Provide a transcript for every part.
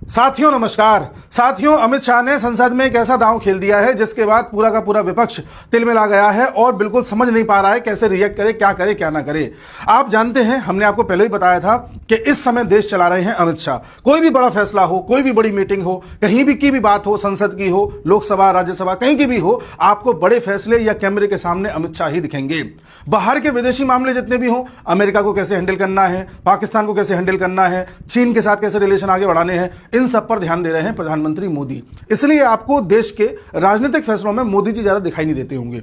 साथियों नमस्कार। साथियों, अमित शाह ने संसद में एक ऐसा दांव खेल दिया है जिसके बाद पूरा का पूरा विपक्ष तिलमिला गया है और बिल्कुल समझ नहीं पा रहा है कैसे रिएक्ट करे, क्या ना करे। आप जानते हैं, हमने आपको पहले ही बताया था कि इस समय देश चला रहे हैं अमित शाह। कोई भी बड़ा फैसला हो, कोई भी बड़ी मीटिंग हो, कहीं भी की भी बात हो, संसद की हो, लोकसभा, राज्यसभा, कहीं की भी हो, आपको बड़े फैसले या कैमरे के सामने अमित शाह ही दिखेंगे। बाहर के विदेशी मामले जितने भी हो, अमेरिका को कैसे हैंडल करना है, पाकिस्तान को कैसे हैंडल करना है, चीन के साथ कैसे रिलेशन आगे बढ़ाने हैं, इन सब पर ध्यान दे रहे हैं प्रधानमंत्री मोदी। इसलिए आपको देश के राजनीतिक फैसलों में मोदी जी ज्यादा दिखाई नहीं देते होंगे।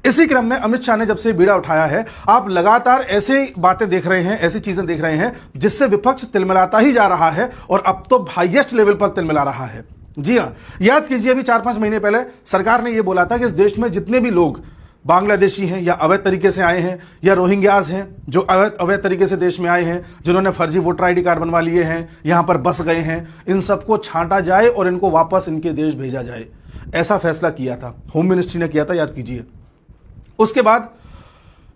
इसी क्रम में अमित शाह ने जब से बीड़ा उठाया है, आप लगातार ऐसे बातें देख रहे हैं, ऐसी चीजें देख रहे हैं जिससे विपक्ष तिलमिलाता ही जा रहा है और अब तो हाईएस्ट लेवल पर तिलमिला रहा है। जी हां, याद कीजिए, अभी 4-5 महीने पहले सरकार ने यह बोला था कि इस देश में जितने भी लोग बांग्लादेशी हैं या अवैध तरीके से आए हैं या रोहिंग्याज हैं जो अवैध तरीके से देश में आए हैं, जिन्होंने फर्जी वोटर आईडी कार्ड बनवा लिए हैं, यहां पर बस गए हैं, इन सबको छांटा जाए और इनको वापस इनके देश भेजा जाए। ऐसा फैसला किया था, होम मिनिस्ट्री ने किया था, याद कीजिए। उसके बाद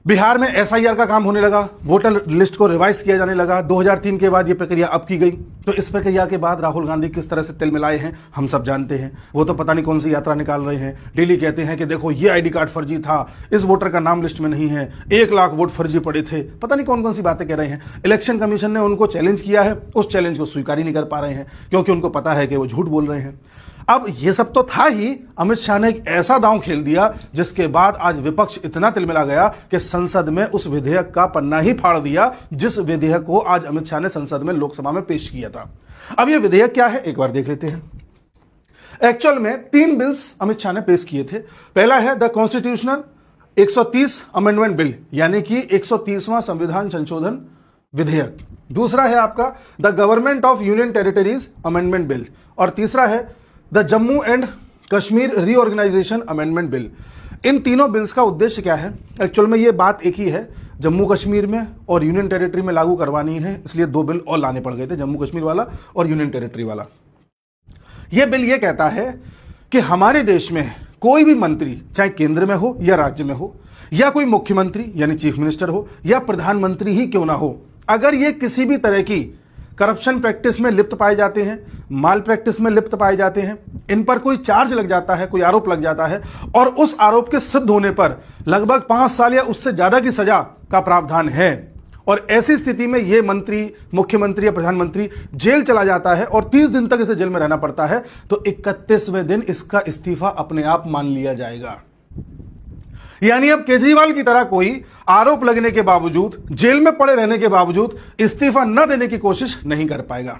बिहार में एसआईआर का काम होने लगा, वोटर लिस्ट को रिवाइज किया जाने लगा। 2003 के बाद यह प्रक्रिया अब की गई। तो इस प्रक्रिया के बाद राहुल गांधी किस तरह से तिलमिलाए हैं हम सब जानते हैं। वो तो पता नहीं कौन सी यात्रा निकाल रहे हैं, डेली कहते हैं कि देखो ये आईडी कार्ड फर्जी था, इस वोटर का नाम लिस्ट में नहीं है, 1 लाख वोट फर्जी पड़े थे, पता नहीं कौन कौन सी बातें कह रहे हैं। इलेक्शन कमीशन ने उनको चैलेंज किया है, उस चैलेंज को स्वीकार ही नहीं कर पा रहे हैं क्योंकि उनको पता है कि वो झूठ बोल रहे हैं। अब ये सब तो था ही, अमित शाह ने एक ऐसा दांव खेल दिया जिसके बाद आज विपक्ष इतना तिलमिला गया कि संसद में उस विधेयक का पन्ना ही फाड़ दिया जिस विधेयक को आज अमित शाह ने संसद में, लोकसभा में पेश किया था। अब ये विधेयक क्या है, एक बार देख लेते हैं। एक्चुअल में 3 बिल्स अमित शाह ने पेश किए थे। पहला है द कॉन्स्टिट्यूशनल 130 अमेंडमेंट बिल, यानी कि 130वां संविधान संशोधन विधेयक। दूसरा है आपका the government of union territories amendment bill, और तीसरा है the Jammu and Kashmir reorganisation amendment bill. इन तीनों बिल्स का उद्देश्य क्या है? एक्चुअल में ये बात एक ही है, जम्मू कश्मीर में और यूनियन टेरिटरी में लागू करवानी है, इसलिए 2 बिल और लाने पड़ गए थे, जम्मू कश्मीर वाला और यूनियन टेरिटरी वाला। यह बिल यह कहता है कि हमारे देश में कोई भी मंत्री, चाहे केंद्र में हो या राज्य में हो, या कोई मुख्यमंत्री यानी चीफ मिनिस्टर हो या प्रधानमंत्री ही क्यों ना हो, अगर ये किसी भी तरह की करप्शन प्रैक्टिस में लिप्त पाए जाते हैं, माल प्रैक्टिस में लिप्त पाए जाते हैं, इन पर कोई चार्ज लग जाता है, कोई आरोप लग जाता है और उस आरोप के सिद्ध होने पर लगभग 5 साल या उससे ज्यादा की सजा का प्रावधान है, और ऐसी स्थिति में यह मंत्री, मुख्यमंत्री या प्रधानमंत्री जेल चला जाता है और 30 दिन तक इसे जेल में रहना पड़ता है, तो 31वें दिन इसका इस्तीफा अपने आप मान लिया जाएगा। यानी अब केजरीवाल की तरह कोई आरोप लगने के बावजूद, जेल में पड़े रहने के बावजूद इस्तीफा न देने की कोशिश नहीं कर पाएगा।